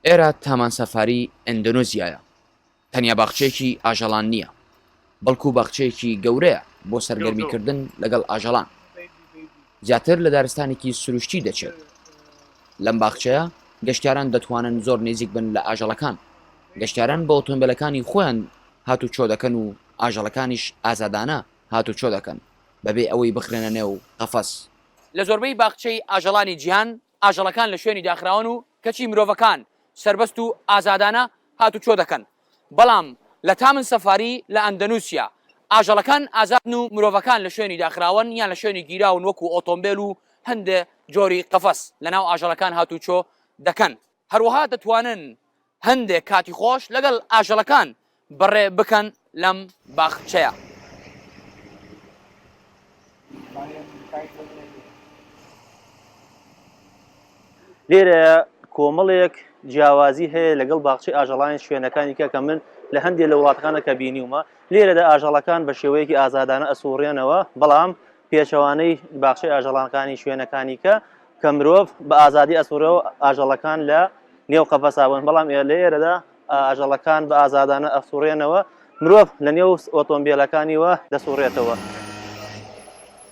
ئێرە تامانسەفاری ئەندۆنێزیایە، تەنیا باخچەیەکی ئاژەڵان نییە، بەڵکو باخچەیەکی گەورەیە بۆ سەرگەرمیکردن لەگەڵ ئاژەڵان. زیاتر لە دارستانێکی سروشتی دەچێت. لەم باخچەیە گەشتیاران دەتوانن زۆر نزیک بن لە ئاژەڵەکان. گەشتیاران بە ئۆتۆمبیلەکانی خۆیان هاتوچۆ دەکەن و ئاژەڵەکانیش ئازادانە هاتوچۆ دەکەن بەبێ ئەوەی بخرێنە نێو قەفەس. لە زۆربەی باخچەی ئاژەڵانی جیهان ئاژەڵەکان لە شوێنی داخراون و کەچی مرۆڤەکان سربەست و ئازادانە هاتوچۆ دەکەن. بەڵام لە تامن سەفاری لە ئەندەنوسیا ئاژەڵەکان ئازادن و مرۆڤەکان لە شوێنی داخراون یان لە شوێنی گیراون وەکو ئۆتۆمبیل و هەندێ جۆری قەفەس لەناو ئاژەڵەکان هاتوچۆ دەکەن. هەروەها دەتوانن هەندێک کاتی خۆش لەگەڵ ئاژەڵەکان بەڕێ بکەن لەم باخچەیە. لێرە کۆمەڵێک جیاوازی هەیە لەگەڵ باخچەی ئاژەڵانی شوێنەکانی کە من لە هەندێک لە وڵاتەکانە کە بینیومە. لێرەدا ئاژەڵەکان بە شێوەیەکی ئازادانە ئەسوڕێنەوە، بەڵام پێچەوانەی باخچەی ئاژەڵانەکانی شوێنەکانی کە مرۆڤ بە ئازادی ئەسوڕەوە ئاژەڵەکان لە نێو قەفەساون. بەڵام لێرەدا ئاژەڵەکان بە ئازادانە ئەسوڕێنەوە، مرۆڤ لە نێو ئۆتۆمبیلەکانیوە دەسوڕێتەوە.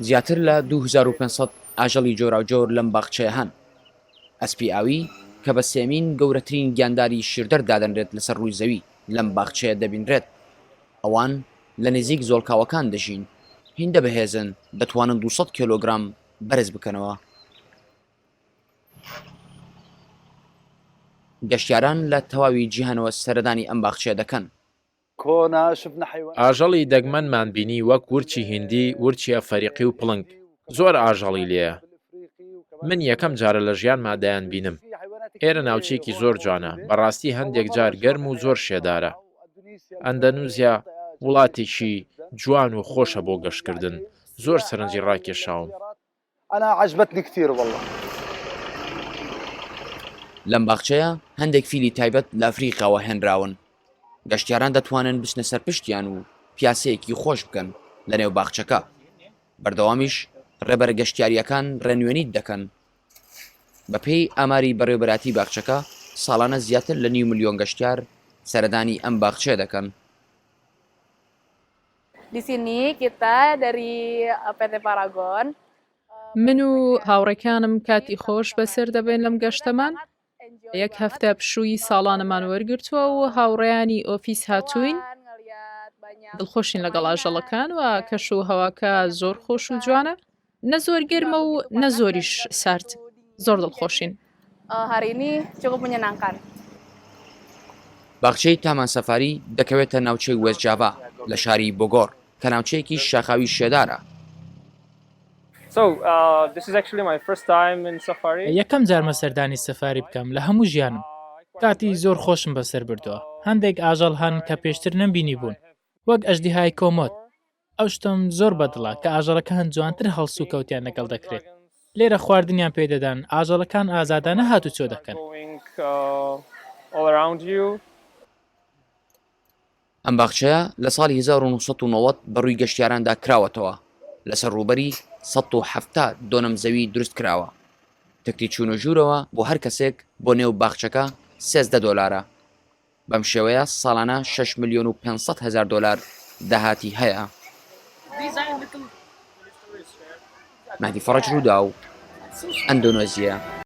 زیاتر لە 2500 ئاژەڵی جۆراوجۆر لەم باخچەیە هەن. ئەسپی ئاوی کە بە سێمین گەورەترین گیانداری شیردەر دادەنرێت لەسەر ڕووی زەوی لەم باخچەیە دەبینرێت. ئەوان لە نزیک زۆڵکاوەکان دەژین، هین دەبەهێزن، دەتوانن 200 کیلۆگرام بەرز بکەنەوە. گەشتیاران لە تەواوی جیهانەوە سەردانی ئەم باخچەیە دەکەن. ئاژەڵی دەگمەنمان بینی وەک ورچی هیندی، ورچی ئەفریقی و پڵنگ. زۆر ئاژەڵی لێیە. من یەکەم جارە لە ژیانما دایان بینم. ئێرە ناوچێکی زۆر جوانە، بەڕاستی هەندێک جار گەرم و زۆر شێدارە. ئەندەنوزیا وڵاتێکی جوان و خۆشە بۆ گەشتکردن. زۆر سەرنجی ڕاکێشاوم. لەم باخچەیە هەندێک فیلی تایبەت لە ئەفریقاوە هێنراون. گەشتیاران دەتوانن بچنە سەر پشتیان و پیاسەیەکی خۆش بکەن لە نێو باخچەکە. بەردەوامیش ڕێبەرە گەشتیاریەکان ڕێنوێنیت دەکەن. بەپێی ئاماری بەڕێوەبەراتی باخچەکە ساڵانە زیاتر لە 9 ملیۆن گەشتیار سەردانی ئەم باخچەیە دەکەن. من و هاوڕێکانم کاتی خۆش بەسەر دەبێن لەم گەشتەمان. یەک هەفتە پشووی ساڵانەمان وەرگرتووە و هاوڕێیانی ئۆفیس هاتووین. دڵخۆشین لەگەڵ ئاژەڵەکان و کەش و هەواکە زۆر خۆش و جوانە، نە زۆر گەرمە و نە زۆریش سارد. زۆر دڵخۆشین. باخچەی تامانسەفاری دەکەوێتە ناوچەی وێستجاڤا لە شاری بۆگۆر کە ناوچەیەکی شاخاوی شێدارە. یەکەم جارمە سەردانی سەفاری بکەم لە هەموو ژیانم. کاتی زۆر خۆشم بەسەر بردووە. هەندێک ئاژەڵ هەن کە پێشتر نەمبینی بوون، وەک ئەژدیهای کۆمۆد. ئەو شتم زۆر بەدڵە کە ئاژەڵەکان جوانتر هەڵسو کەوتیان لەگەڵ دەکرێت. لێرە خواردنیان پێدەدان، ئاژەڵەکان ئازادانە هاتوچۆ دەکەن. ئەم باخچەیە لە ساڵی 1990 بەڕووی گەشتیاراندا کراوەتەوە. لەسەر ڕووبەری 170 دۆنەم زەوی دروست کراوە. تکتی چوون و ژوورەوە بۆ هەر کەسێک بۆ نێو باخچەکە $13. بەم شێوەیە ساڵانە 6,500,000 دۆلار داهاتی هەیە. مهدی فەڕەج ڕوودا و ئەندۆنێزیا.